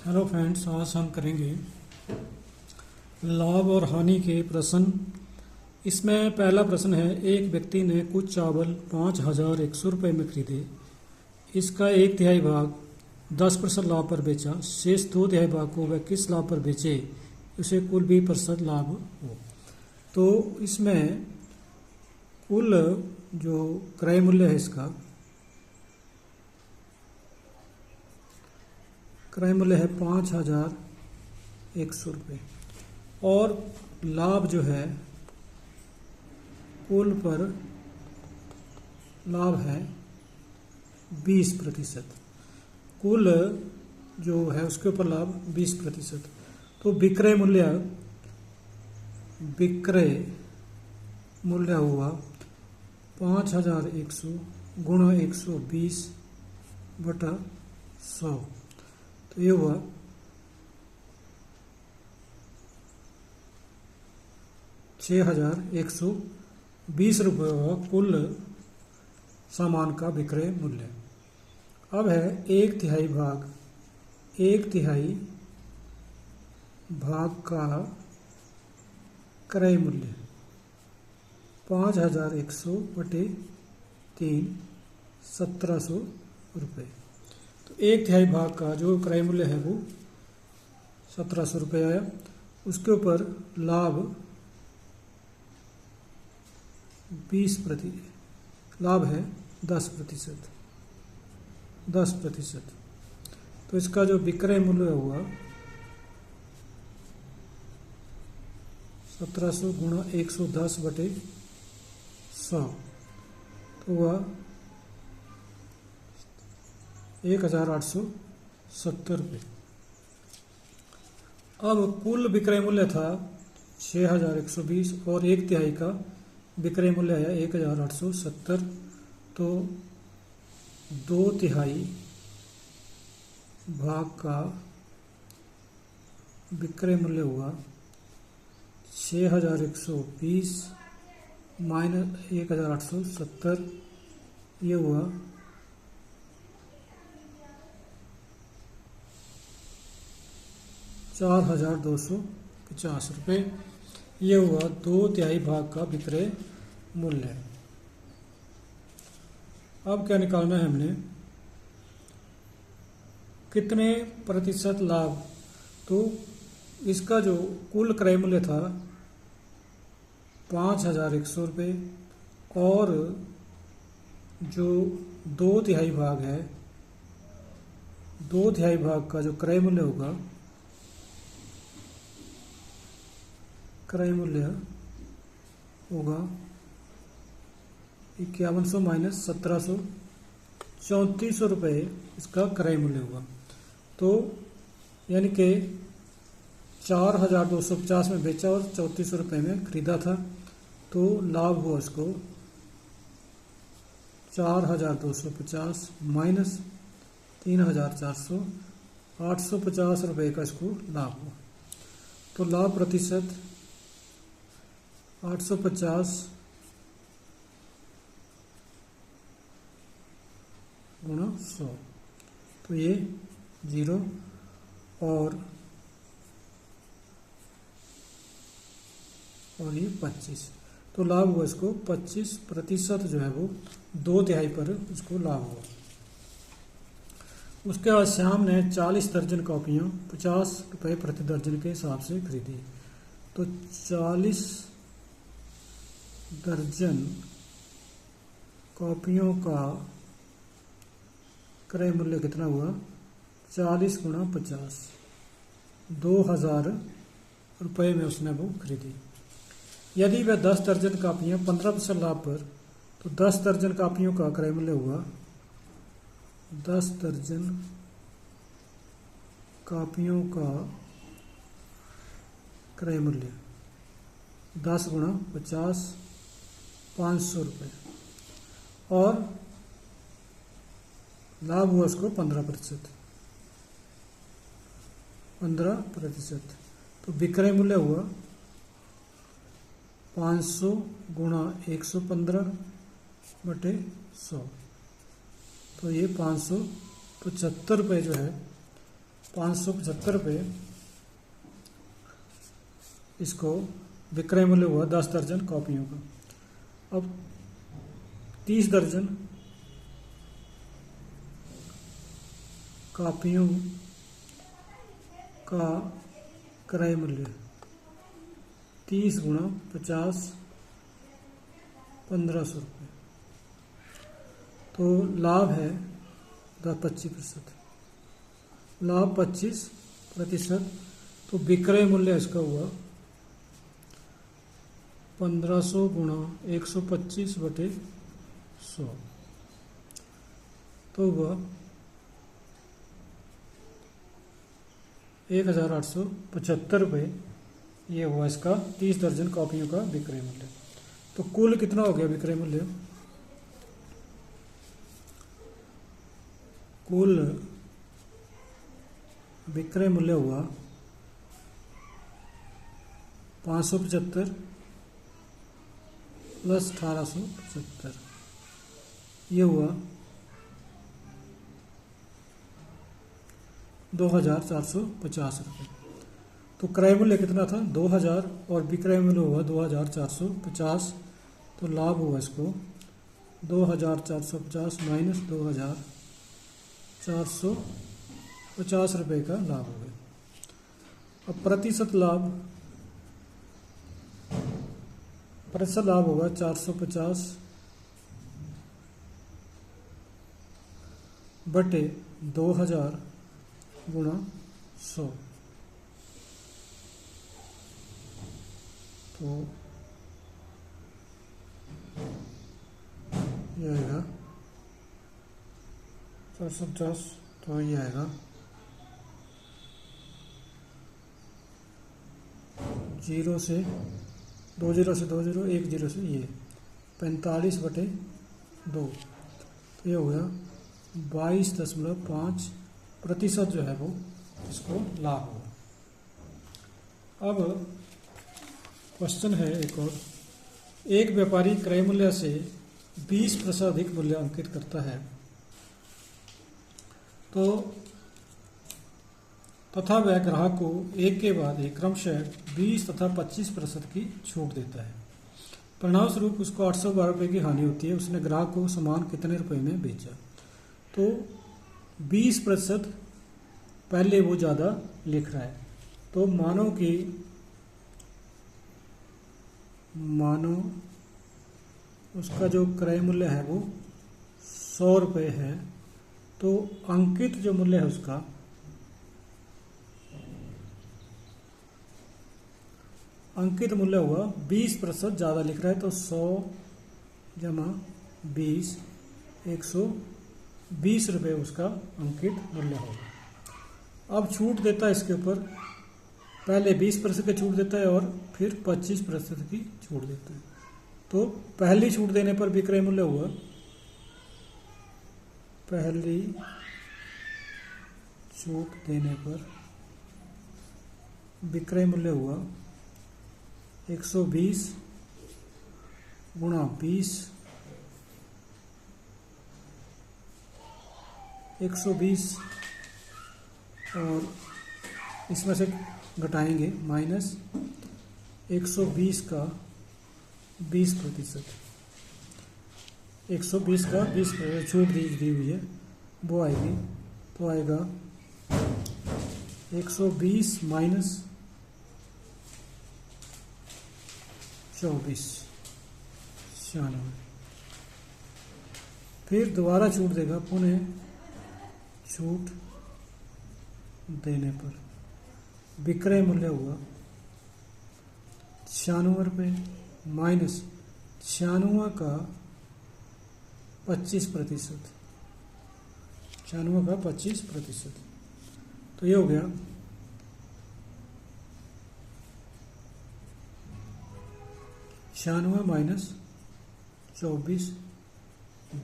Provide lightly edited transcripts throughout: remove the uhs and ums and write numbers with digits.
Hello friends, आज हम करेंगे लाभ और हानि के प्रश्न। इसमें पहला प्रश्न है, एक व्यक्ति ने कुछ चावल 5,100 रुपये में खरीदे। इसका एक तिहाई भाग 10% लाभ पर बेचा, शेष 2 तिहाई भाग को वह किस लाभ पर बेचे उसे कुल 20% लाभ हो। तो इसमें कुल जो क्रय मूल्य है, इसका क्रय मूल्य है 5,100 रुपये और लाभ जो है कुल पर लाभ है 20%। कुल जो है उसके ऊपर लाभ 20%। तो विक्रय मूल्य हुआ 5,100 गुणा 120/100। तो ये हुआ 6,120 रुपये हुआ कुल सामान का विक्रय मूल्य। अब है एक तिहाई भाग का क्रय मूल्य 5,100/3 1700 रुपये। तो एक तिहाई भाग का जो क्रय मूल्य है वो 1700 रुपये आया। उसके ऊपर लाभ 20%, लाभ है 10%। तो इसका जो विक्रय मूल्य हुआ 1700 गुणा 110/100 तो हुआ 1,870 रुपये। अब कुल विक्रय मूल्य था 6,120 और एक तिहाई का विक्रय मूल्य आया 1,870। तो 2 तिहाई भाग का विक्रय मूल्य हुआ 6,120 माइनस 1,870, ये हुआ 4,250 रुपये। ये हुआ 2 तिहाई भाग का विक्रय मूल्य। अब क्या निकालना है हमने, कितने प्रतिशत लाभ। तो इसका जो कुल क्रय मूल्य था 5,100 रुपये और जो 2 तिहाई भाग है, 2 तिहाई भाग का जो क्रय मूल्य होगा, क्रय मूल्य होगा 5100 माइनस 1700, 3400 रुपये इसका क्रय मूल्य होगा। तो यानी कि 4,250 में बेचा और 3400 रुपये में खरीदा था। तो लाभ हुआ इसको 4,250 माइनस 3,400, 850 रुपये का इसको लाभ हुआ। तो लाभ प्रतिशत 850 गुणा 100, तो ये 0 और ये 25। तो लाभ हुआ इसको 25% जो है वो 2 तिहाई पर इसको लाभ हुआ। उसके बाद श्याम ने 40 दर्जन कॉपियाँ 50 रुपये प्रति दर्जन के हिसाब से खरीदी। तो 40 दर्जन कॉपियों का क्रय मूल्य कितना हुआ 40 गुणा 50, 2,000 रुपये में उसने वो खरीदी। यदि वह 10 दर्जन कापियाँ 15% लाभ पर, तो 10 दर्जन कापियों का क्रय मूल्य हुआ 10 दर्जन कापियों का क्रय मूल्य 10 गुणा 50, 500 रुपये और लाभ हुआ उसको 15%। तो विक्रय मूल्य हुआ 500 गुणा 115/100, तो ये 575 रुपये जो है 575 इसको विक्रय मूल्य हुआ 10 दर्जन कॉपियों का। अब 30 दर्जन कॉपियों का क्रय मूल्य 30 गुणा 50 1500 रुपये। तो लाभ है 25%, लाभ 25%। तो विक्रय मूल्य इसका हुआ 1500 गुणा 125/100, तो हुआ 1875 रुपये। ये हुआ इसका 30 दर्जन कॉपियों का विक्रय मूल्य। तो कुल कितना हो गया विक्रय मूल्य? कुल विक्रय मूल्य हुआ 575 प्लस 1875, ये हुआ 2450 रुपये। तो क्रय मूल्य कितना था? 2000 और विक्रय मूल्य हुआ 2450। तो लाभ हुआ इसको 2450 माइनस 2450 रुपये का लाभ हो गया। अब प्रतिशत लाभ होगा 450 बटे 2000 गुणा 100। तो ये आएगा 450, तो ये आएगा 0 से 2 0 से 2 0 1 0 से ये 45/2। तो ये हो गया 22.5% जो है वो इसको लाभ होगा। अब क्वेश्चन है एक और। एक व्यापारी क्रय मूल्य से 20% अधिक मूल्य अंकित करता है तो तथा वह ग्राहक को एक के बाद एक क्रमशः 20 तथा 25% की छूट देता है। परिणाम स्वरूप उसको 812 रुपये की हानि होती है। उसने ग्राहक को सामान कितने रुपए में बेचा? तो 20% पहले वो ज़्यादा लिख रहा है। तो मानो उसका जो क्रय मूल्य है वो 100 रुपये है, तो अंकित जो मूल्य है उसका अंकित मूल्य हुआ 20% ज़्यादा लिख रहा है। तो 100 जमा 20 120 रुपये उसका अंकित मूल्य होगा। अब छूट देता है इसके ऊपर, पहले 20% की छूट देता है और फिर 25% की छूट देता है। तो पहली छूट देने पर विक्रय मूल्य हुआ, पहली छूट देने पर विक्रय मूल्य हुआ 120 गुणा 20, 120 और इसमें से घटाएंगे माइनस 120 का 20%, 120 का 20% छूट दी हुई है वो आएगी। तो आएगा 120 माइनस 24 96। फिर दोबारा छूट देगा, पुनः छूट देने पर विक्रय मूल्य हुआ 96 रुपये माइनस 96 का 25%, 96 का 25%। तो ये हो गया 96 माइनस 24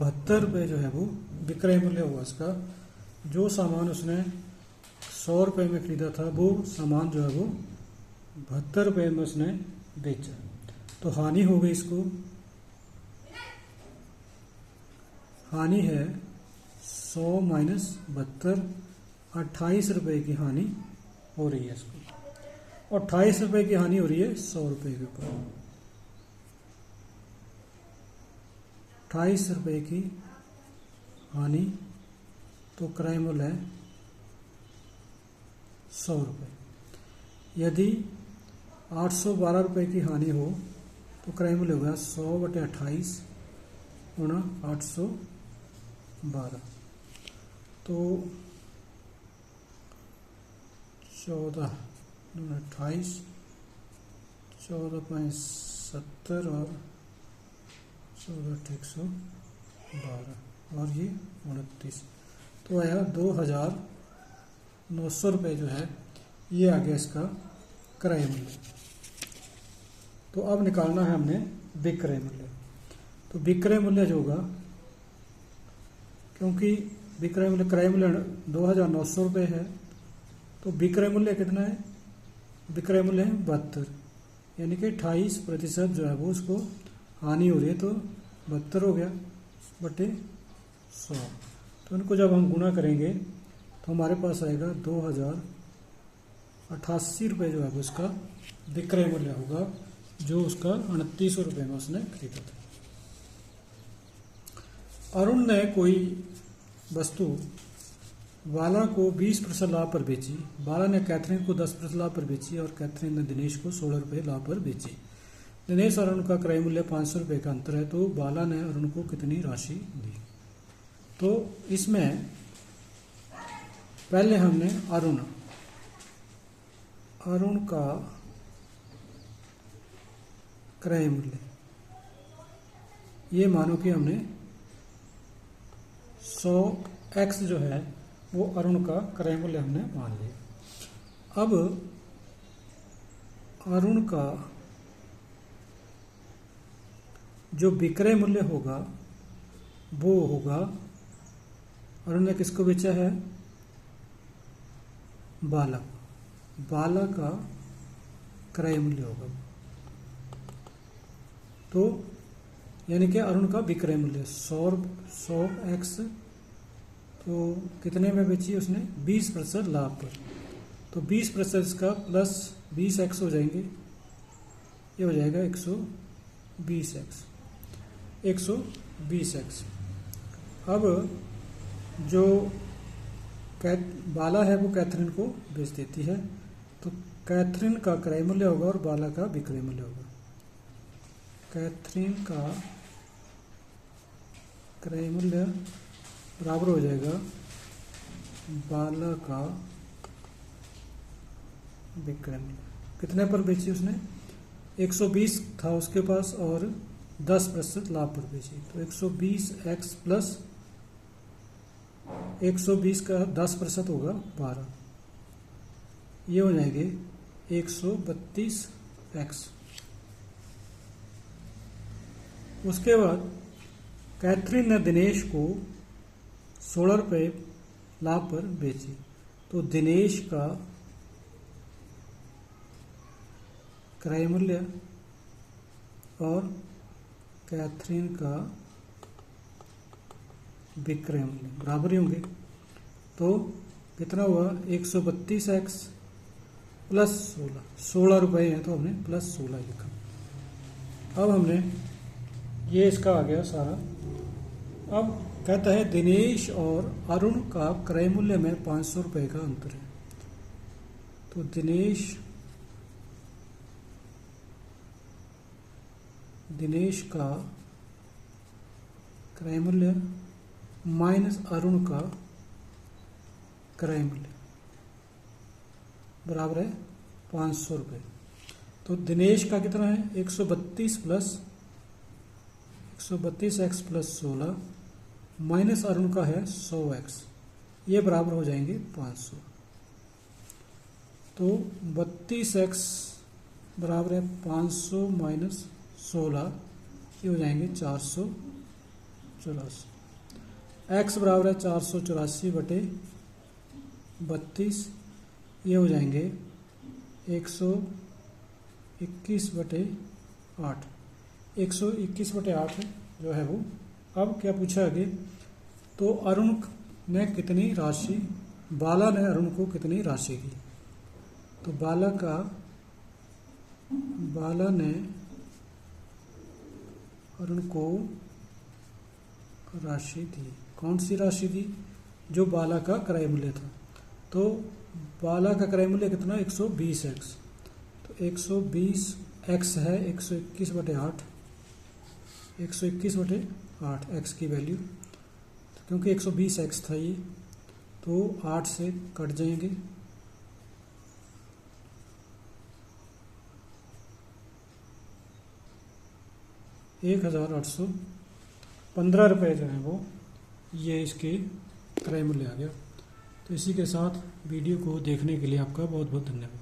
72 रुपये जो है वो विक्रय मूल्य हुआ उसका। जो सामान उसने 100 रुपये में खरीदा था वो सामान जो है वो 72 रुपये में उसने बेचा। तो हानि हो गई इसको, हानि है 100 माइनस 72 ₹28 की हानि हो रही है इसको, और ₹28 की हानि हो रही है 100 रुपये के ऊपर। ₹28 की हानि, तो क्रय मूल्य है 100 रुपये। यदि 812 रुपये की हानि हो तो क्रय मूल्य होगा 100/28 गुणा 812, तो 14×28 14.70 और 14×112 और ये 29, तो आया 2900 रुपये जो है ये आ गया इसका क्रय मूल्य। तो अब निकालना है हमने विक्रय मूल्य। तो विक्रय मूल्य जो होगा, क्योंकि विक्रय मूल्य क्रय मूल्य 2900 रुपये है, तो विक्रय मूल्य कितना है? विक्रय मूल्य है 72, यानी कि 28% जो है वो उसको हानि हो रही है, तो 72 हो गया बटे 100। तो इनको जब हम गुणा करेंगे तो हमारे पास आएगा 2088 रुपये जो है वो उसका विक्रय मूल्य होगा, जो उसका 2900 रुपये में उसने खरीदा था। अरुण ने कोई वस्तु बाला को 20% लाभ पर बेची। बाला ने कैथरीन को 10% लाभ पर बेची और कैथरीन ने दिनेश को 16 रुपये लाभ पर बेची। दिनेश और अरुण का क्रय मूल्य 500 रुपये का अंतर है, तो बाला ने अरुण को कितनी राशि दी? तो इसमें पहले हमने अरुण का क्रय मूल्य, ये मानो कि हमने 100x जो है वो अरुण का क्रय मूल्य हमने मान लिया। अब अरुण का जो विक्रय मूल्य होगा वो होगा, अरुण ने किसको बेचा है? बाला का क्रय मूल्य होगा, तो यानी कि अरुण का विक्रय मूल्य 100x, तो कितने में बेची उसने? 20% लाभ पर, तो 20% इसका प्लस 20x हो जाएंगे, ये हो जाएगा 120x। अब जो बाला है वो कैथरीन को बेच देती है, तो कैथरीन का क्रय मूल्य होगा और बाला का विक्रय मूल्य होगा। कैथरीन का क्रय मूल्य बराबर हो जाएगा बाला का विक्रय मूल्य। कितने पर बेची उसने? 120 था उसके पास और 10% लाभ पर बेची, तो 120x प्लस 120 का 10% होगा 12, ये हो जाएंगे 132x। उसके बाद कैथरीन ने दिनेश को 16 रुपये लाभ पर बेची, तो दिनेश का क्रय मूल्य और कैथरीन का विक्रय मूल्य बराबर ही होंगे, तो कितना हुआ? 132x प्लस 16 रुपये हैं, तो हमने प्लस 16 लिखा। अब हमने ये इसका आ गया सारा। अब कहता है दिनेश और अरुण का क्रय मूल्य में 500 रुपये का अंतर है, तो दिनेश का क्रय मूल्य माइनस अरुण का क्रय मूल्य बराबर है 500 रुपये। तो दिनेश का कितना है? 132 plus 132x plus 16 minus Arun का है 100x, ये बराबर हो जाएंगे 500। तो 32x बराबर है 500 माइनस 16, ये हो जाएंगे 484। x बराबर है 484 बटे 32, ये हो जाएंगे 121 बटे 8। 121 बटे 8 जो है वो। अब क्या पूछा आगे? तो अरुण ने कितनी राशि बाला ने अरुण को कितनी राशि दी। तो बाला ने अरुण को राशि दी। कौन सी राशि दी? जो बाला का क्रय मूल्य था। तो बाला का क्रय मूल्य कितना? 120x। तो 120x है 121/8, 121/8 x की वैल्यू। तो क्योंकि 120x था ये, तो 8 से कट जाएंगे, 1815 रुपये जो हैं वो ये इसके क्रय मूल्य आ गया। तो इसी के साथ वीडियो को देखने के लिए आपका बहुत बहुत धन्यवाद।